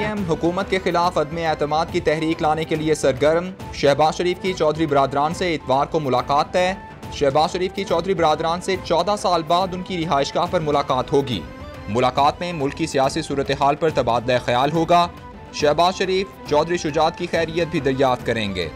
PDM हुकूमत के खिलाफ अदम एतमाद की तहरीक लाने के लिए सरगर्म। शहबाज शरीफ की चौधरी बरादरान से इतवार को मुलाकात तय। शहबाज शरीफ की चौधरी बरादरान से 14 साल बाद उनकी रिहाइशगाह पर मुलाकात होगी। मुलाकात में मुल्क की सियासी सूरत हाल पर तबादला ख्याल होगा। शहबाज शरीफ चौधरी शुजात की खैरियत भी दरियाफ्त करेंगे।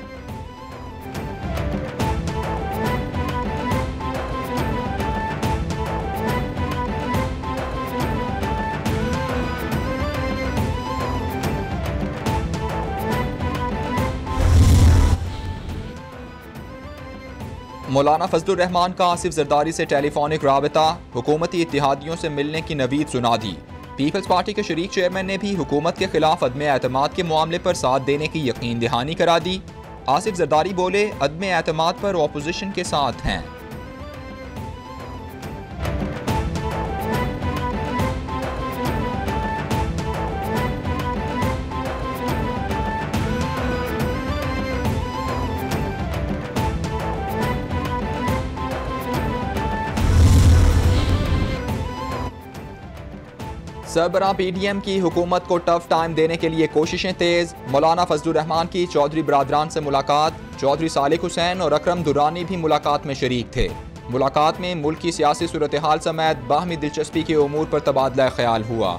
मौलाना फजलुर रहमान का आसिफ जरदारी से टेलीफोनिक राबता। हुकूमती इत्तेहादियों से मिलने की नवीद सुना दी। पीपल्स पार्टी के शरीक चेयरमैन ने भी हुकूमत के खिलाफ अदम एतमाद के मामले पर साथ देने की यकीन दहानी करा दी। आसिफ जरदारी बोले, अदम एतमाद पर ऑपोजिशन के साथ हैं। सरबराह पीडीएम की हुकूमत को टफ टाइम देने के लिए कोशिशें तेज। मौलाना फजलुर रहमान की चौधरी बरादरान से मुलाकात। चौधरी सालिक हुसैन और अकरम दुरानी भी मुलाकात में शरीक थे। मुलाकात में मुल्क की सियासी सूरत हाल समेत बाहमी दिलचस्पी के उमूर पर तबादला ख्याल हुआ।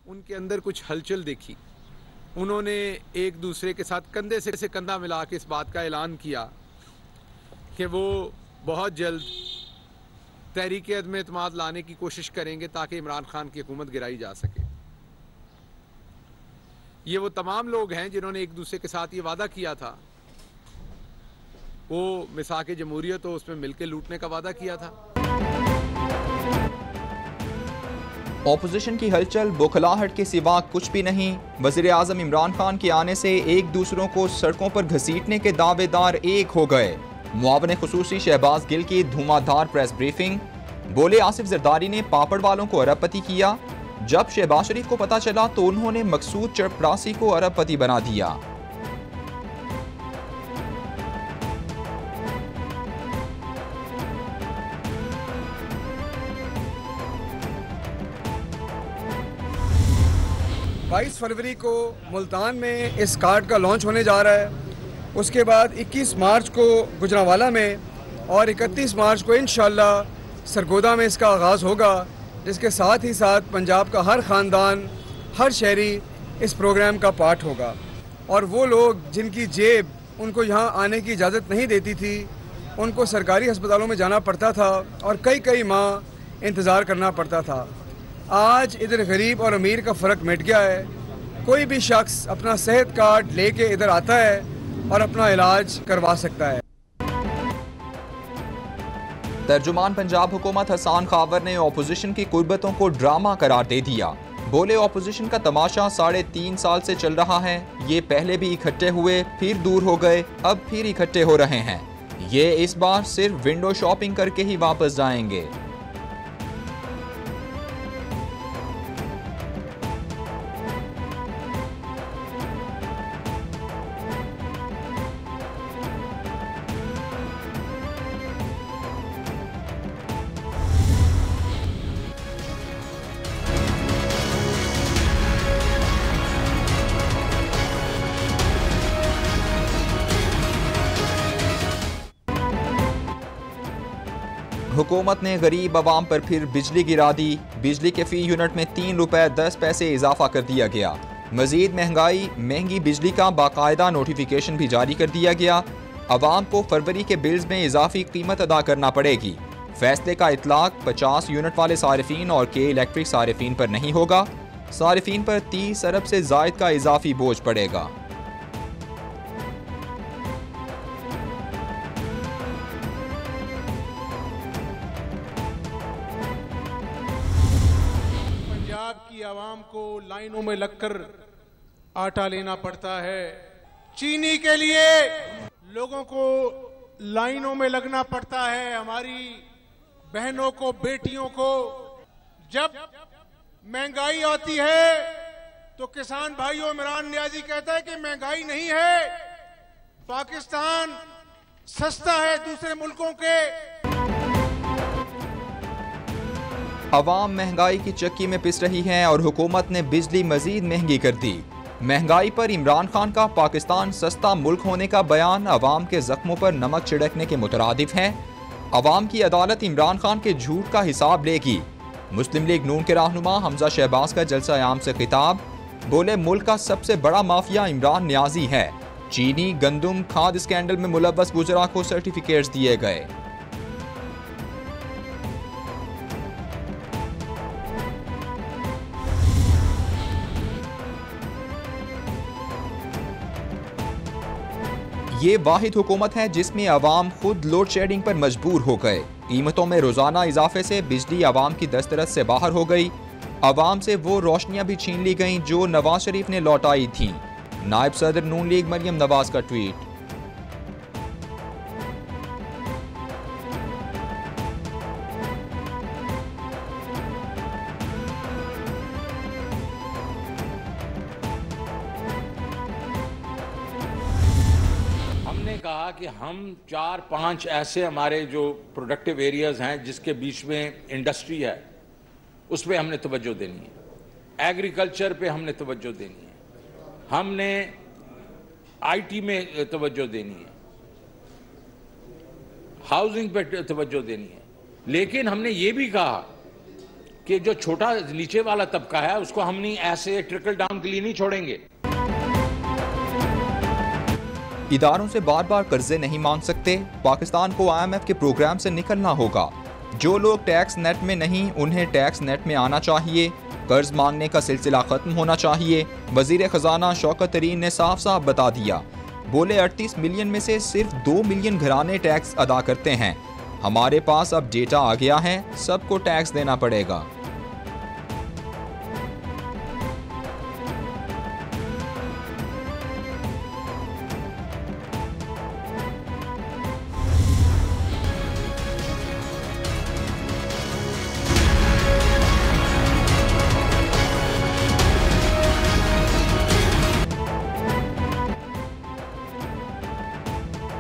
उनके अंदर कुछ हलचल देखी। उन्होंने एक दूसरे के साथ कंधे से कंधा मिला के इस बात का ऐलान किया कि वो बहुत जल्द तहरीक अदम एतमाद लाने की कोशिश करेंगे ताकि इमरान खान की हुकूमत गिराई जा सके। ये वो तमाम लोग हैं जिन्होंने एक दूसरे के साथ ये वादा किया था। वो मिसाक जमहूरियत हो उसमें मिलकर लूटने का वादा किया था। ऑपोजिशन की हलचल बौखलाहट के सिवा कुछ भी नहीं। वज़ीर आज़म इमरान खान के आने से एक दूसरों को सड़कों पर घसीटने के दावेदार एक हो गए। मुआविन खुसूसी शहबाज गिल की धुआंधार प्रेस ब्रीफिंग। बोले, आसिफ जरदारी ने पापड़ वालों को अरबपति किया। जब शहबाज शरीफ को पता चला तो उन्होंने मकसूद चपरासी को अरबपति बना दिया। बाईस फरवरी को मुल्तान में इस कार्ड का लॉन्च होने जा रहा है। उसके बाद 21 मार्च को गुजरांवाला में और 31 मार्च को इंशाअल्लाह सरगोदा में इसका आगाज़ होगा, जिसके साथ ही साथ पंजाब का हर ख़ानदान, हर शहरी इस प्रोग्राम का पार्ट होगा। और वो लोग जिनकी जेब उनको यहाँ आने की इजाज़त नहीं देती थी, उनको सरकारी अस्पतालों में जाना पड़ता था और कई कई माह इंतज़ार करना पड़ता था। आज इधर गरीब और अमीर का फ़र्क मिट गया है। कोई भी शख्स अपना सेहत कार्ड लेके इधर आता है और अपना इलाज करवा सकता है। तर्जुमान पंजाब हुकूमत हसन खावर ने ऑपोजिशन की कुर्बतों को ड्रामा करार दे दिया। बोले, ऑपोजिशन का तमाशा 3.5 साल से चल रहा है। ये पहले भी इकट्ठे हुए, फिर दूर हो गए, अब फिर इकट्ठे हो रहे हैं। ये इस बार सिर्फ विंडो शॉपिंग करके ही वापस जाएंगे। हुकूमत ने गरीब आवाम पर फिर बिजली गिरा दी। बिजली के फी यूनिट में 3 रुपए 10 पैसे इजाफा कर दिया गया। मजीद महंगी बिजली का बाकायदा नोटिफिकेशन भी जारी कर दिया गया। आवाम को फरवरी के बिल्स में इजाफी कीमत अदा करना पड़ेगी। फैसले का इतलाक 50 यूनिट वाले सारिफीन और के इलेक्ट्रिक सारिफीन पर नहीं होगा। सारिफीन पर 30 अरब से जायद का इजाफी बोझ पड़ेगा। की आवाम को लाइनों में लगकर आटा लेना पड़ता है। चीनी के लिए लोगों को लाइनों में लगना पड़ता है। हमारी बहनों को, बेटियों को जब महंगाई आती है तो किसान भाइयों इमरान नियाजी कहता है कि महंगाई नहीं है, पाकिस्तान सस्ता है दूसरे मुल्कों के। अवाम महंगाई की चक्की में पिस रही है और हुकूमत ने बिजली मजीद महंगी कर दी। महंगाई पर इमरान खान का पाकिस्तान सस्ता मुल्क होने का बयान अवाम के जख्मों पर नमक छिड़कने के मुतरादिफ है। अवाम की अदालत इमरान खान के झूठ का हिसाब लेगी। मुस्लिम लीग नून के रहनुमा हमजा शहबाज का जलसा आम से खिताब, बोले मुल्क का सबसे बड़ा माफिया इमरान नियाजी है। चीनी गंदुम खाद स्कैंडल में मुलव्वस गुजरा को सर्टिफिकेट्स दिए गए। ये वाहिद हुकूमत है जिसमें अवाम खुद लोड शेडिंग पर मजबूर हो गए। कीमतों में रोजाना इजाफे से बिजली अवाम की दस्तरस से बाहर हो गई। अवाम से वो रोशनियां भी छीन ली गईं जो नवाज शरीफ ने लौटाई थीं। नायब सदर नून लीग मरियम नवाज का ट्वीट। हमने कहा कि हम 4-5 ऐसे हमारे जो प्रोडक्टिव एरियाज हैं जिसके बीच में इंडस्ट्री है उस पर हमने तवज्जो देनी है, एग्रीकल्चर पे हमने तवज्जो देनी है, हमने आईटी में तवज्जो देनी है, हाउसिंग पे तवज्जो देनी है। लेकिन हमने ये भी कहा कि जो छोटा नीचे वाला तबका है उसको हम नहीं ऐसे ट्रिकल डाउन के लिए नहीं छोड़ेंगे। इदारों से बार बार कर्जे नहीं मांग सकते। पाकिस्तान को IMF के प्रोग्राम से निकलना होगा। जो लोग टैक्स नेट में नहीं उन्हें टैक्स नेट में आना चाहिए। कर्ज मांगने का सिलसिला खत्म होना चाहिए। वजीर खजाना शौकत तरीन ने साफ साफ बता दिया, बोले 38 मिलियन में से सिर्फ 2 मिलियन घराने टैक्स अदा करते हैं। हमारे पास अब डेटा आ गया है, सबको टैक्स देना पड़ेगा।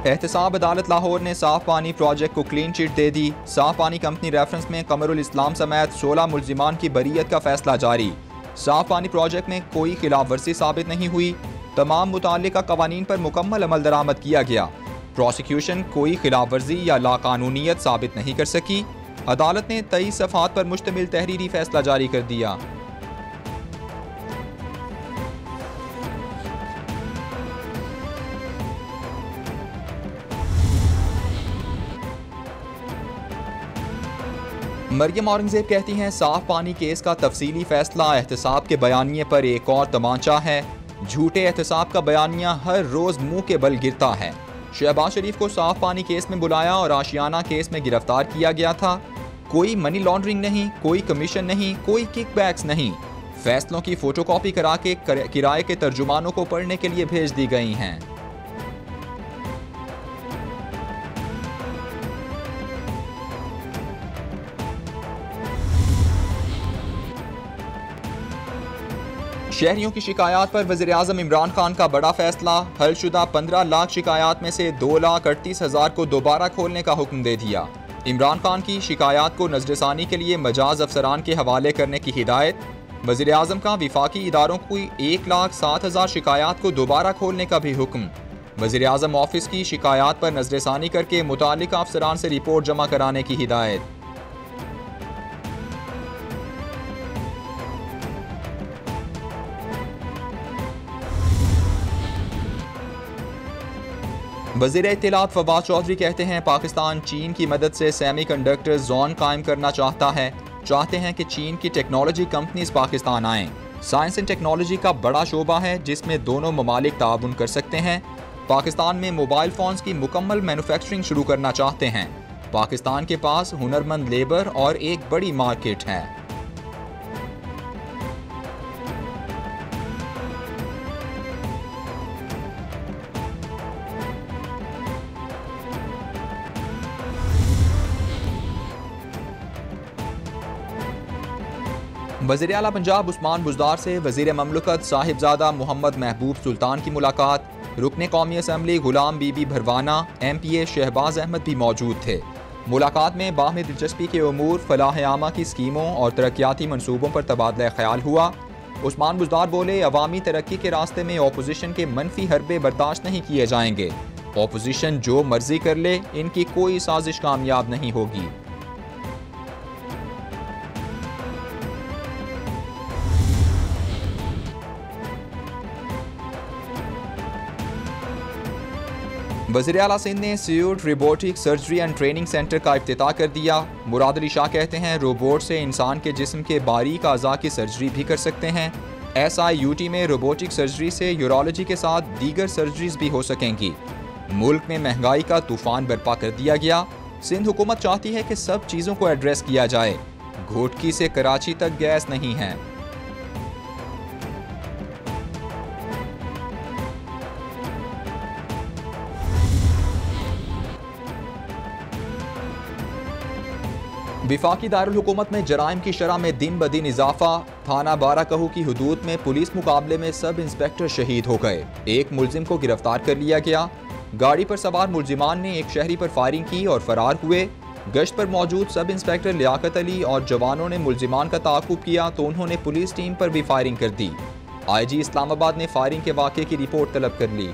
एहतसाब अदालत लाहौर ने साफ पानी प्रोजेक्ट को क्लीन चिट दे दी। साफ पानी कंपनी रेफरेंस में कमरुल इस्लाम समेत 16 मुल्जिमान की बरीयत का फैसला जारी। साफ पानी प्रोजेक्ट में कोई खिलाफ वर्जी साबित नहीं हुई। तमाम मुताल्लिका कवानीन पर मुकम्मल अमल दरामद किया गया। प्रोसिक्यूशन कोई खिलाफ वर्जी या लाकानूनियत साबित नहीं कर सकी। अदालत ने 23 सफ़हात पर मुश्तमिल तहरीरी फैसला जारी कर दिया। मरियम औरंगजेब कहती हैं, साफ पानी केस का तफसीली फैसला एहतसाब के बयानिए पर एक और तमाचा है। झूठे एहतसाब का बयानिया हर रोज मुंह के बल गिरता है। शहबाज शरीफ को साफ पानी केस में बुलाया और आशियाना केस में गिरफ्तार किया गया था। कोई मनी लॉन्ड्रिंग नहीं, कोई कमीशन नहीं, कोई किकबैक्स नहीं। फैसलों की फोटोकॉपी करा के किराए के तर्जुमानों को पढ़ने के लिए भेज दी गई हैं। शहरियों की शिकायत पर वज़ीर-ए-आज़म इमरान खान का बड़ा फैसला। हलशुदा 15 लाख शिकायत में से 2,38,000 को दोबारा खोलने का हुक्म दे दिया। इमरान खान की शिकायत को नज़रसानी के लिए मजाज अफसरान के हवाले करने की हिदायत। वज़ीर-ए-आज़म का विफाकी इदारों की 1,07,000 शिकायत को दोबारा खोलने का भी हुक्म। वज़ीर-ए-आज़म ऑफिस की शिकायत पर नज़रसानी करके मुताल्लिका अफसरान से रिपोर्ट जमा कराने की हिदायत। वज़ीर इत्तलात फवाद चौधरी कहते हैं, पाकिस्तान चीन की मदद से सेमीकंडक्टर जोन कायम करना चाहते हैं कि चीन की टेक्नोलॉजी कंपनीज पाकिस्तान आएं। साइंस एंड टेक्नोलॉजी का बड़ा शोबा है जिसमें दोनों ममालिक ताउन कर सकते हैं। पाकिस्तान में मोबाइल फ़ोन्स की मुकम्मल मैन्युफैक्चरिंग शुरू करना चाहते हैं। पाकिस्तान के पास हुनरमंद लेबर और एक बड़ी मार्केट है। वज़ीर आला पंजाब उस्मान बुज़दार से वज़ीर ममलकत साहिबजादा मोहम्मद महबूब सुल्तान की मुलाकात। रुकने कौमी असम्बली गुलाम बीबी भरवाना, MPA शहबाज अहमद भी मौजूद थे। मुलाकात में बाहमी दिलचस्पी के उमूर, फलाह आमा की स्कीमों और तरक्याती मनसूबों पर तबादला ख्याल हुआ। उस्मान बुज़दार बोले, अवामी तरक्की के रास्ते में अपोजिशन के मनफी हरबे बर्दाश्त नहीं किए जाएंगे। अपोजिशन जो मर्जी कर ले, इनकी कोई साजिश कामयाब नहीं होगी। वज़ीर आला सिंध ने SIUT robotic surgery and training center का इफ्तिताह कर दिया। मुराद अली शाह कहते हैं, रोबोट से इंसान के जिस्म के बारीक अज़ा की सर्जरी भी कर सकते हैं। SIUT में रोबोटिक सर्जरी से यूरोलॉजी के साथ दीगर सर्जरीज भी हो सकेंगी। मुल्क में महंगाई का तूफान बर्पा कर दिया गया। सिंध हुकूमत चाहती है कि सब चीज़ों को एड्रेस किया जाए। घोटकी से कराची तक गैस नहीं है। विफाकी दारुल हुकूमत में जराइम की शरह में दिन ब दिन इजाफा। थाना बाराकहू की हुदूद में पुलिस मुकाबले में सब इंस्पेक्टर शहीद हो गए। एक मुलजिम को गिरफ्तार कर लिया गया। गाड़ी पर सवार मुलजिमान ने एक शहरी पर फायरिंग की और फरार हुए। गश्त पर मौजूद सब इंस्पेक्टर लियाकत अली और जवानों ने मुलजिमान का ताक़ुब किया तो उन्होंने पुलिस टीम पर भी फायरिंग कर दी। IG इस्लामाबाद ने फायरिंग के वाक़े की रिपोर्ट तलब कर ली।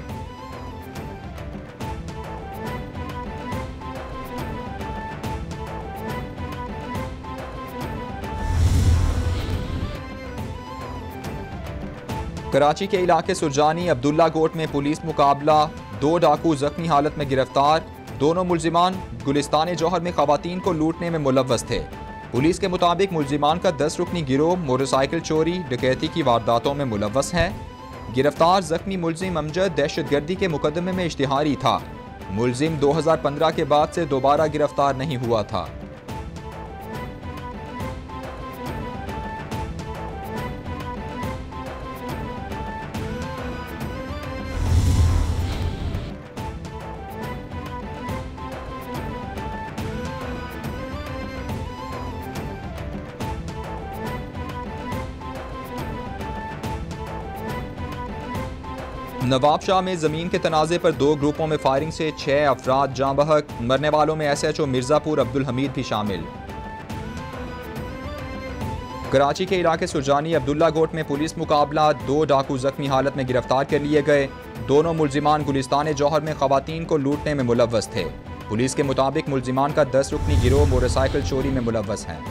कराची के इलाके सुरजानी अब्दुल्ला गोट में पुलिस मुकाबला। 2 डाकू जख्मी हालत में गिरफ्तार। दोनों मुलजिमान गुलिस्तान जौहर में खवातीन को लूटने में मुलव्वस थे। पुलिस के मुताबिक मुलजिमान का 10 रुकनी गिरोह मोटरसाइकिल चोरी डकैती की वारदातों में मुलव्वस है। गिरफ्तार जख्मी मुलजिम अमजद दहशतगर्दी के मुकदमे में इश्तिहारी था। मुलजिम 2015 के बाद से दोबारा गिरफ्तार नहीं हुआ था। नवाबशाह में ज़मीन के तनाज़े पर 2 ग्रुपों में फायरिंग से 6 अफराद जाँ बहक। मरने वालों में SHO मिर्ज़ापुर अब्दुल हमीद भी शामिल। कराची के इलाके सुरजानी अब्दुल्ला गोट में पुलिस मुकाबला। 2 डाकू जख्मी हालत में गिरफ्तार कर लिए गए। दोनों मुलजिमान गुलिस्तान जौहर में खवातीन को लूटने में मुलव्वस थे। पुलिस के मुताबिक मुलजिमान का 10 रुकनी गिरोह मोटरसाइकिल चोरी में मुलव्वस है।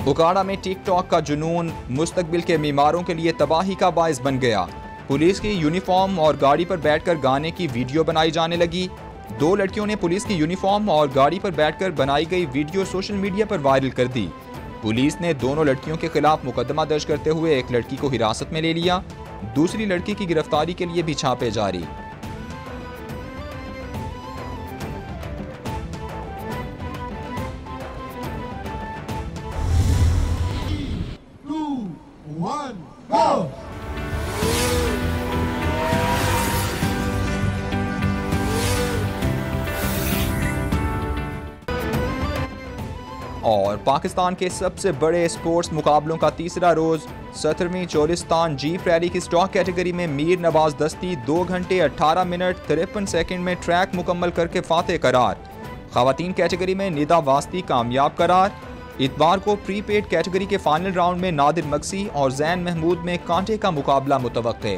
उकाड़ा में टिकटॉक का जुनून मुस्तकबिल के बीमारों के लिए तबाही का बायस बन गया। पुलिस की यूनिफॉर्म और गाड़ी पर बैठकर गाने की वीडियो बनाई जाने लगी। 2 लड़कियों ने पुलिस की यूनिफॉर्म और गाड़ी पर बैठकर बनाई गई वीडियो सोशल मीडिया पर वायरल कर दी। पुलिस ने दोनों लड़कियों के खिलाफ मुकदमा दर्ज करते हुए एक लड़की को हिरासत में ले लिया। दूसरी लड़की की गिरफ्तारी के लिए भी छापे जारी। और पाकिस्तान के सबसे बड़े स्पोर्ट्स मुकाबलों का तीसरा रोज 17वीं चोलिस्तान जीप रैली की स्टॉक कैटेगरी में मीर नवाज दस्ती 2 घंटे 18 मिनट 53 सेकंड में ट्रैक मुकम्मल करके फातेह करार। खवातीन कैटेगरी में निदा वास्ती कामयाब करार। इतवार को प्रीपेड कैटेगरी के फाइनल राउंड में नादिर मक्सी और जैन महमूद में कांटे का मुकाबला मुतवक्के।